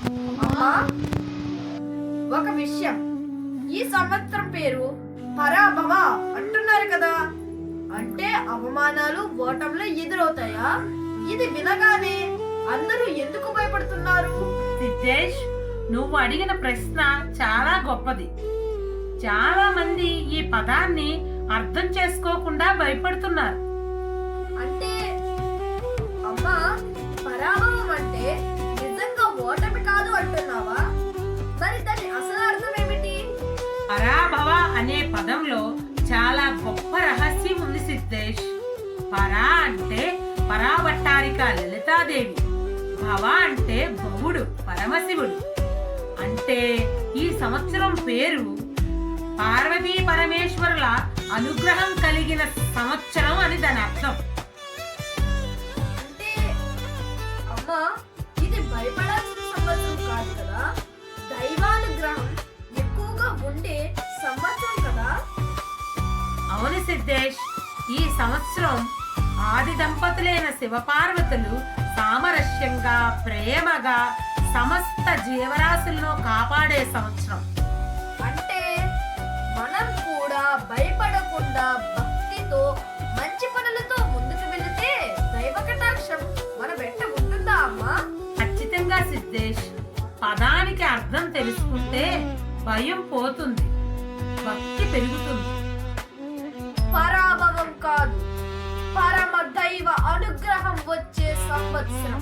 అమ్మా, ఒక విషయం, ఈ సంవత్సరం పేరు పరాభవ అంటున్నారు కదా, అంటే అవమానాలు ఓటంలో ఎదురవుతాయా? ఇది వినగానే అందరూ ఎందుకు భయపడుతున్నారు? సిద్ధేష్, నువ్వు అడిగిన ప్రశ్న చాలా గొప్పది. చాలా మంది ఈ పదాన్ని అర్థం చేసుకోకుండా భయపడుతున్నారు. అంటే అమ్మా, పరాభవం అంటే నిజంగా ఓటమి కాదు అంటున్నావా? మరి దాని అసలు అర్థం ఏమిటి? పరాభవ అనే పదంలో చాలా గొప్ప రహస్యం ఉంది సిద్ధేష్. పరా అంటే పరాభట్టారిక లలితాదేవి, భవ అంటే భవుడు పరమశివుడు. అంటే ఈ సంవత్సరం పేరు పార్వతీ పరమేశ్వరుల అనుగ్రహం కలిగిన సంవత్సరం అని దాని అర్థం. అంటే అమ్మా, ఇది భయపడాల్సిన సంవత్సరం కాదు కదా, దైవానుగ్రహం ఎక్కువగా ఉండే సంవత్సరం కదా. అవును సిద్ధేష్, ఈ సంవత్సరం ఆది దంపతులైన శివపార్వతులు సామరస్యంగా ప్రేమగా సమస్త జీవరాశులను కాపాడే సంవత్సరం. అంటే మనం కూడా భయపడకుండా భక్తితో మంచి పనులతో ముందుకు వెళితే దైవ కటాక్షం మన వెంట ఉంటుందా అమ్మా? ఖచ్చితంగా సిద్ధేష్, పదానికి అర్థం తెలుసుకుంటే భయం పోతుంది, భక్తి పెరుగుతుంది. పరాభవం కాదు, పరమ దైవ అనుగ్రహం వచ్చే సంవత్సరం.